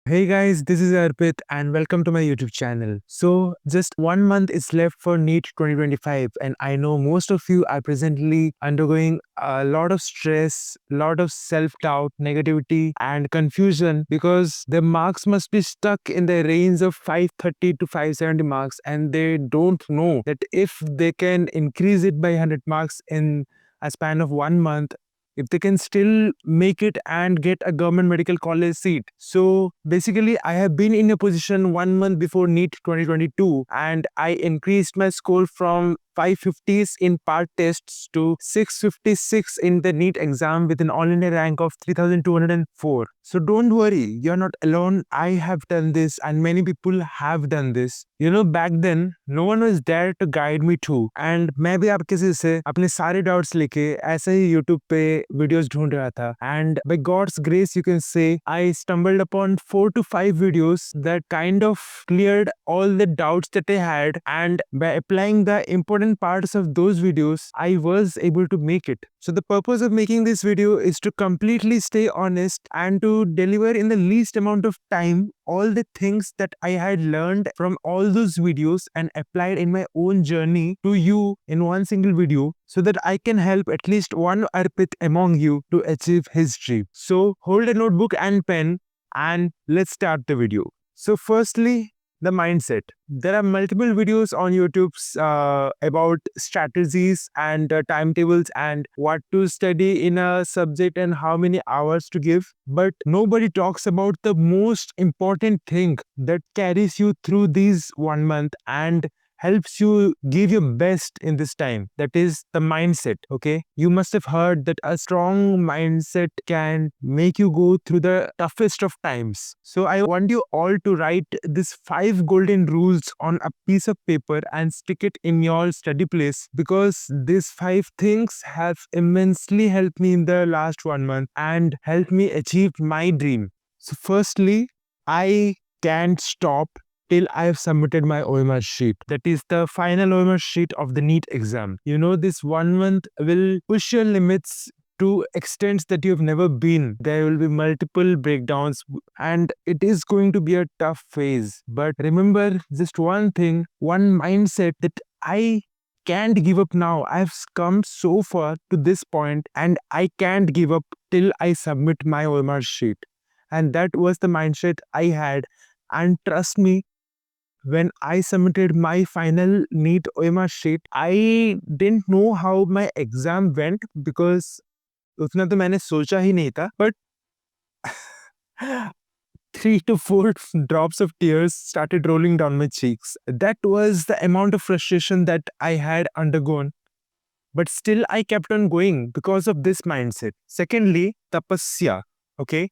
Hey guys, this is Arpit and welcome to my YouTube channel. So, just 1 month is left for NEET 2025, and I know most of you are presently undergoing a lot of stress, lot of self-doubt, negativity and confusion because the marks must be stuck in the range of 530 to 570 marks, and they don't know that if they can increase it by 100 marks in a span of 1 month, if they can still make it and get a government medical college seat. So basically, I have been in a position 1 month before NEET 2022, and I increased my score from 550s in part tests to 656 in the NEET exam with an all India rank of 3204. So don't worry, you're not alone. I have done this and many people have done this. Back then no one was there to guide me too, and मैं भी आप किसी से अपने सारे doubts लेके ऐसे ही YouTube पे videos ढूंढ रहा था, and by God's grace you can say I stumbled upon 4 to 5 videos that kind of cleared all the doubts that I had, and by applying the important parts of those videos I was able to make it. So the purpose of making this video is to completely stay honest and to deliver in the least amount of time all the things that I had learned from all those videos and applied in my own journey to you in one single video, so that I can help at least one Arpit among you to achieve his dream. So hold a notebook and pen and let's start the video. So firstly, the mindset. There are multiple videos on YouTube about strategies and timetables and what to study in a subject and how many hours to give. But nobody talks about the most important thing that carries you through these 1 month and helps you give your best in this time. That is the mindset, okay? You must have heard that a strong mindset can make you go through the toughest of times. So I want you all to write these 5 golden rules on a piece of paper and stick it in your study place, because these 5 things have immensely helped me in the last 1 month and helped me achieve my dream. So firstly, I can't stop till I have submitted my OMR sheet. That is the final OMR sheet of the NEET exam. This 1 month will push your limits to extents that you have never been. There will be multiple breakdowns and it is going to be a tough phase. But remember just one thing, one mindset, that I can't give up now. I've come so far to this point and I can't give up till I submit my OMR sheet. And that was the mindset I had. And trust me, when I submitted my final NEET OMR sheet, I didn't know how my exam went because उतना तो मैंने सोचा ही नहीं था. But 3 to 4 drops of tears started rolling down my cheeks. That was the amount of frustration that I had undergone. But still, I kept on going because of this mindset. Secondly, tapasya. Okay.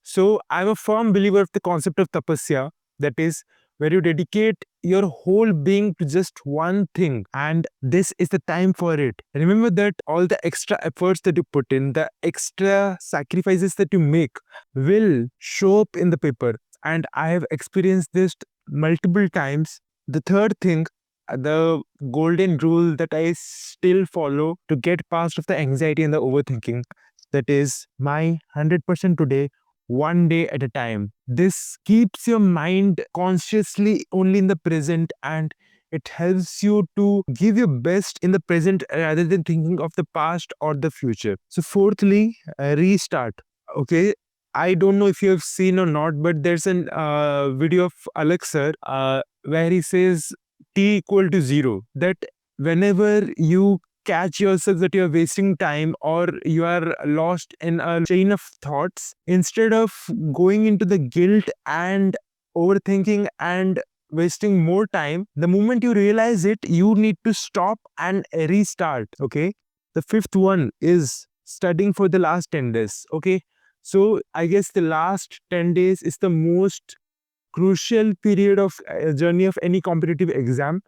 So I'm a firm believer of the concept of tapasya, that is, where you dedicate your whole being to just one thing, and this is the time for it. Remember that all the extra efforts that you put in, the extra sacrifices that you make will show up in the paper, and I have experienced this multiple times. The third thing, the golden rule that I still follow to get past of the anxiety and the overthinking, that is my 100% today, one day at a time. This keeps your mind consciously only in the present, and it helps you to give your best in the present rather than thinking of the past or the future. So fourthly, restart. Okay, I don't know if you have seen or not, but there's a video of Alex sir where he says t equal to 0. That whenever you catch yourself that you're wasting time or you are lost in a chain of thoughts, instead of going into the guilt and overthinking and wasting more time, the moment you realize it, you need to stop and restart. Okay. The fifth one is studying for the last 10 days. Okay. So I guess the last 10 days is the most crucial period of journey of any competitive exam,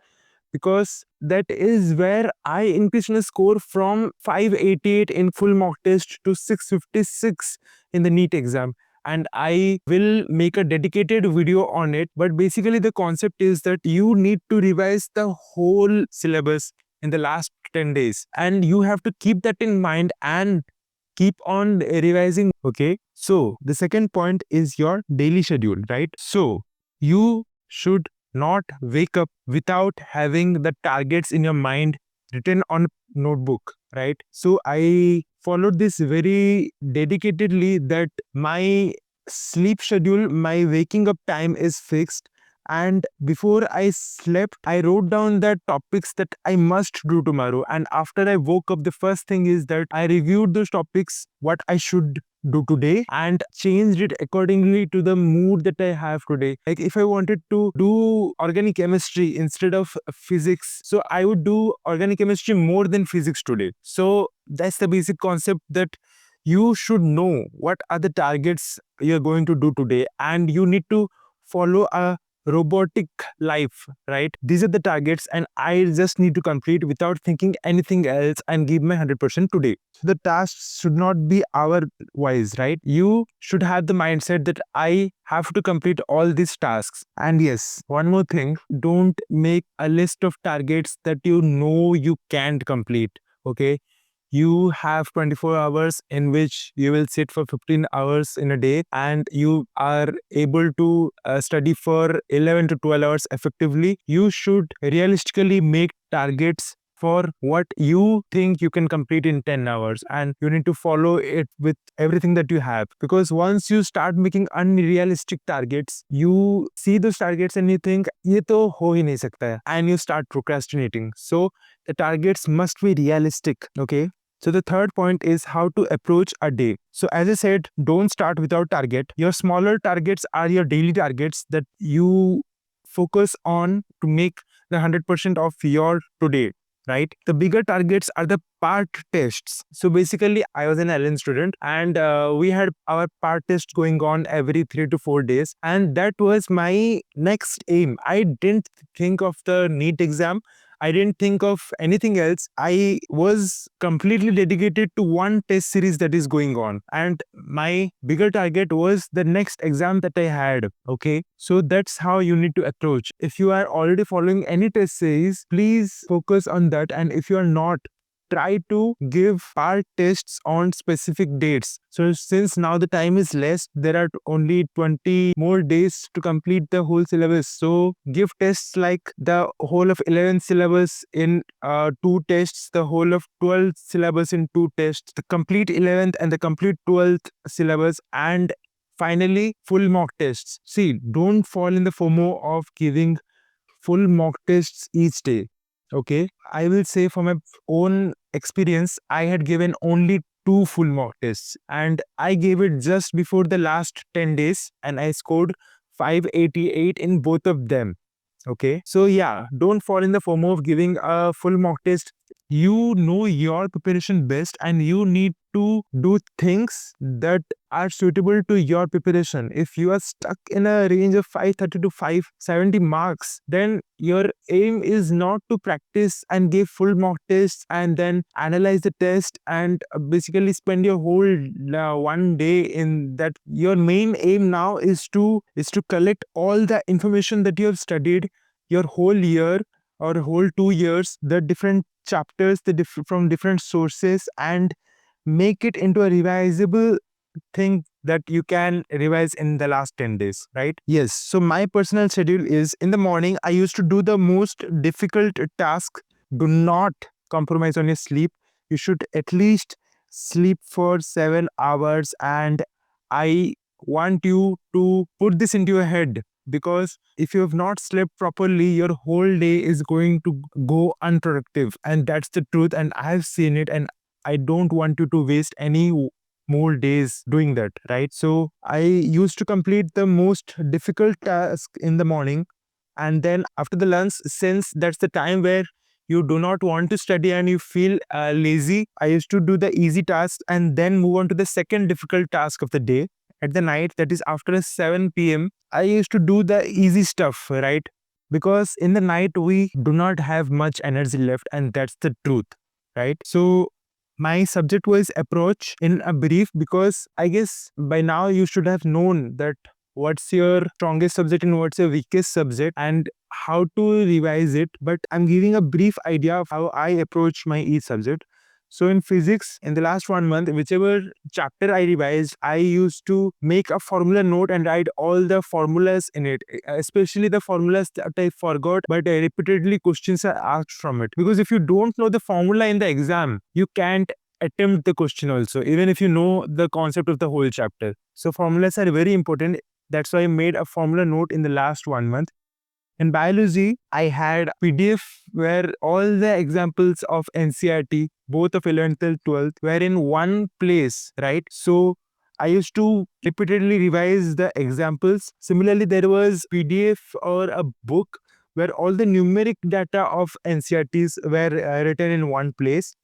because that is where I increased my score from 588 in full mock test to 656 in the NEET exam. And I will make a dedicated video on it. But basically the concept is that you need to revise the whole syllabus in the last 10 days. And you have to keep that in mind and keep on revising. Okay, so the second point is your daily schedule, right? So you should not wake up without having the targets in your mind written on a notebook, right? So I followed this very dedicatedly, that my sleep schedule, my waking up time is fixed, and before I slept, I wrote down the topics that I must do tomorrow. And after I woke up, the first thing is that I reviewed those topics, what I should do today, and changed it accordingly to the mood that I have today. Like if I wanted to do organic chemistry instead of physics, so I would do organic chemistry more than physics today. So that's the basic concept, that you should know what are the targets you're going to do today, and you need to follow a robotic life, right? These are the targets, and I just need to complete without thinking anything else and give my 100% today. So the tasks should not be hour wise, right? You should have the mindset that I have to complete all these tasks. And yes, one more thing, don't make a list of targets that you know you can't complete. Okay, you have 24 hours in which you will sit for 15 hours in a day, and you are able to study for 11 to 12 hours effectively. You should realistically make targets for what you think you can complete in 10 hours, and you need to follow it with everything that you have. Because once you start making unrealistic targets, you see those targets and you think ye to ho hi nahi sakta hai, and you start procrastinating. So the targets must be realistic. Okay, so the third point is how to approach a day. So as I said, don't start without target. Your smaller targets are your daily targets that you focus on to make the 100% of your today, right? The bigger targets are the part tests. So basically, I was an LN student, and we had our part test going on every 3 to 4 days. And that was my next aim. I didn't think of the NEET exam. I didn't think of anything else. I was completely dedicated to one test series that is going on. And my bigger target was the next exam that I had. Okay. So that's how you need to approach. If you are already following any test series, please focus on that. And if you are not, try to give part tests on specific dates. So since now the time is less, there are only 20 more days to complete the whole syllabus. So give tests like the whole of 11th syllabus in 2 tests, the whole of 12th syllabus in 2 tests, the complete 11th and the complete 12th syllabus, and finally full mock tests. See, don't fall in the FOMO of giving full mock tests each day. Okay, I will say from my own experience, I had given only 2 full mock tests, and I gave it just before the last 10 days, and I scored 588 in both of them. Okay, so yeah, don't fall in the FOMO of giving a full mock test. You know your preparation best, and you need to do things that are suitable to your preparation. If you are stuck in a range of 530 to 570 marks, then your aim is not to practice and give full mock tests and then analyze the test and basically spend your whole one day in that. Your main aim now is to collect all the information that you have studied your whole year or whole 2 years, the different chapters, from different sources, and make it into a revisable thing that you can revise in the last 10 days, right? Yes. So my personal schedule is, in the morning, I used to do the most difficult task. Do not compromise on your sleep. You should at least sleep for 7 hours. And I want you to put this into your head, because if you have not slept properly, your whole day is going to go unproductive. And that's the truth. And I have seen it. And I don't want you to waste any more days doing that, right? So I used to complete the most difficult task in the morning. And then after the lunch, since that's the time where you do not want to study and you feel lazy, I used to do the easy task and then move on to the second difficult task of the day. At the night, that is after 7 p.m., I used to do the easy stuff, right? Because in the night, we do not have much energy left, and that's the truth, right? So my subject-wise approach in a brief, because I guess by now you should have known that what's your strongest subject and what's your weakest subject and how to revise it. But I'm giving a brief idea of how I approach my each subject. So in physics, in the last 1 month, whichever chapter I revised, I used to make a formula note and write all the formulas in it, especially the formulas that I forgot, but repeatedly questions are asked from it. Because if you don't know the formula in the exam, you can't attempt the question also, even if you know the concept of the whole chapter. So formulas are very important. That's why I made a formula note in the last 1 month. In biology, I had PDF where all the examples of NCRT, both of 11th and 12th, were in one place, right? So I used to repeatedly revise the examples. Similarly, there was PDF or a book where all the numeric data of NCRTs were written in one place.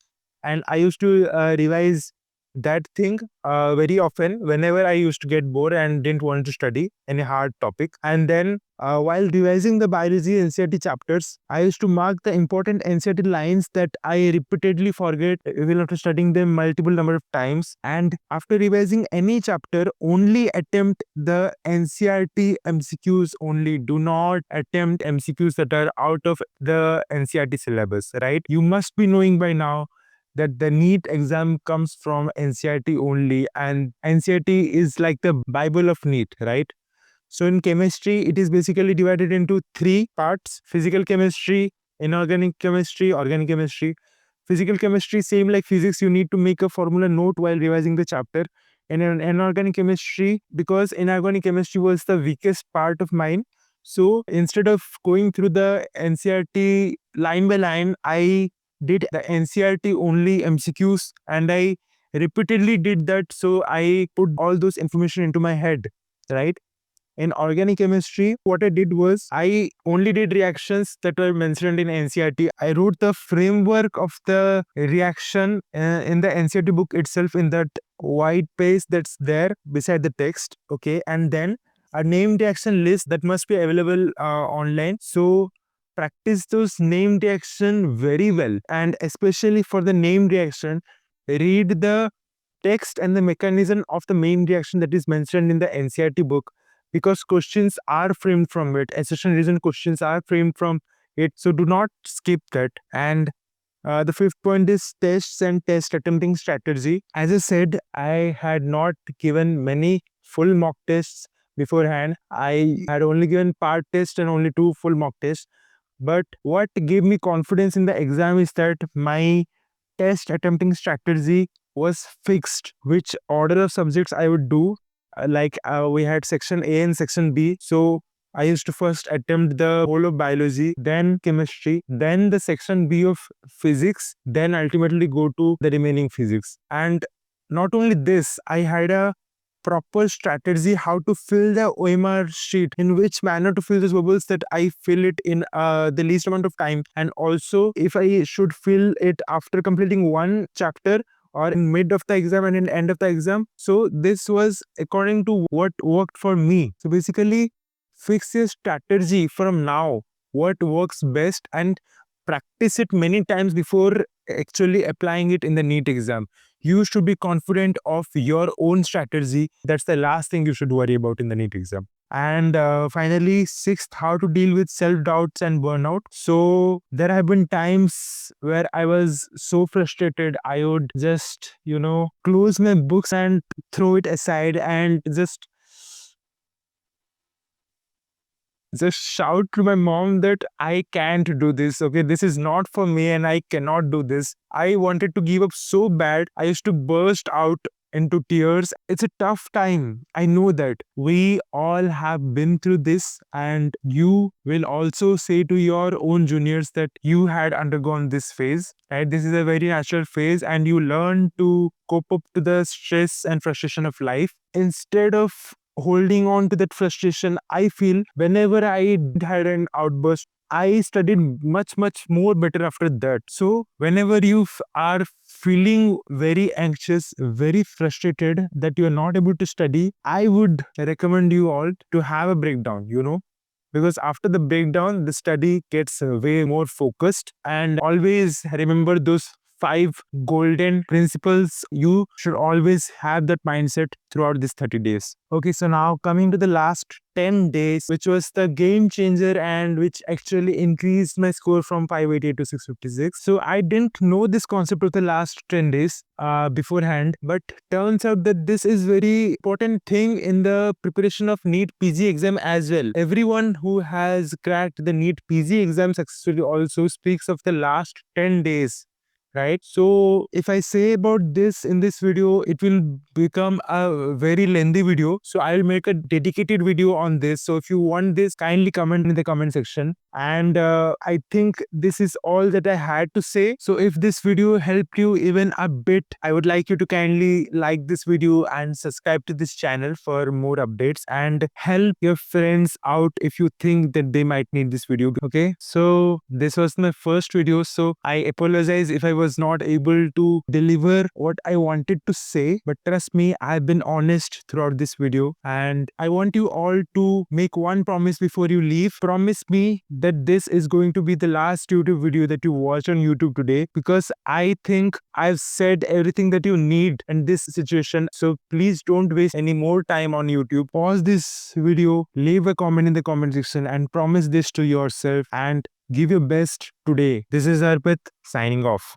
And I used to revise that thing very often whenever I used to get bored and didn't want to study any hard topic. And then while revising the biology NCERT chapters, I used to mark the important NCERT lines that I repeatedly forget even after studying them multiple number of times. And after revising any chapter, only attempt the NCERT MCQs only. Do not attempt MCQs that are out of the NCERT syllabus, right? You must be knowing by now that the NEET exam comes from NCERT only, and NCERT is like the Bible of NEET, right? So in chemistry, it is basically divided into three parts: physical chemistry, inorganic chemistry, organic chemistry. Physical chemistry, same like physics, you need to make a formula note while revising the chapter. And in inorganic chemistry, because inorganic chemistry was the weakest part of mine, so instead of going through the NCERT line by line, I did the NCERT only MCQs, and I repeatedly did that. So I put all those information into my head, right? In organic chemistry, what I did was I only did reactions that were mentioned in NCERT. I wrote the framework of the reaction in the NCERT book itself, in that white page that's there beside the text. Okay. And then a named reaction list that must be available online. So practice those named reaction very well. And especially for the named reaction, read the text and the mechanism of the main reaction that is mentioned in the NCERT book, because questions are framed from it. Assertion reason questions are framed from it. So do not skip that. And the fifth point is tests and test attempting strategy. As I said, I had not given many full mock tests beforehand. I had only given part test and only 2 full mock tests. But what gave me confidence in the exam is that my test attempting strategy was fixed, which order of subjects I would do. We had section A and section B. So I used to first attempt the whole of biology, then chemistry, then the section B of physics, then ultimately go to the remaining physics. And not only this, I had a proper strategy how to fill the OMR sheet, in which manner to fill those bubbles that I fill it in the least amount of time. And also, if I should fill it after completing one chapter, or in mid of the exam and in end of the exam. So this was according to what worked for me. So basically, fix your strategy from now, what works best, and practice it many times before actually applying it in the NEET exam. You should be confident of your own strategy. That's the last thing you should worry about in the NEET exam. And finally, sixth, how to deal with self-doubts and burnout. So there have been times where I was so frustrated, I would just, close my books and throw it aside and just shout to my mom that I can't do this. Okay, this is not for me and I cannot do this. I wanted to give up so bad. I used to burst out into tears. It's a tough time. I know that. We all have been through this, and you will also say to your own juniors that you had undergone this phase, right? This is a very natural phase, and you learn to cope up to the stress and frustration of life. Instead of holding on to that frustration, I feel whenever I had an outburst, I studied much, much more better after that. So whenever you are feeling very anxious, very frustrated that you are not able to study, I would recommend you all to have a breakdown, because after the breakdown, the study gets way more focused. And always remember those 5 golden principles. You should always have that mindset throughout this 30 days. Okay, so now coming to the last 10 days, which was the game changer and which actually increased my score from 588 to 656. So I didn't know this concept of the last 10 days beforehand, but turns out that this is very important thing in the preparation of NEET PG exam as well. Everyone who has cracked the NEET PG exam successfully also speaks of the last 10 days, right? So if I say about this in this video, it will become a very lengthy video. So I'll make a dedicated video on this. So if you want this, kindly comment in the comment section. And I think this is all that I had to say. So if this video helped you even a bit, I would like you to kindly like this video and subscribe to this channel for more updates, and help your friends out if you think that they might need this video. Okay, so this was my first video, so I apologize if I was not able to deliver what I wanted to say, but trust me, I've been honest throughout this video, and I want you all to make one promise before you leave. Promise me that this is going to be the last YouTube video that you watch on YouTube today, because I think I've said everything that you need in this situation. So please don't waste any more time on YouTube. Pause this video, leave a comment in the comment section, and promise this to yourself and give your best today. This is Arpit signing off.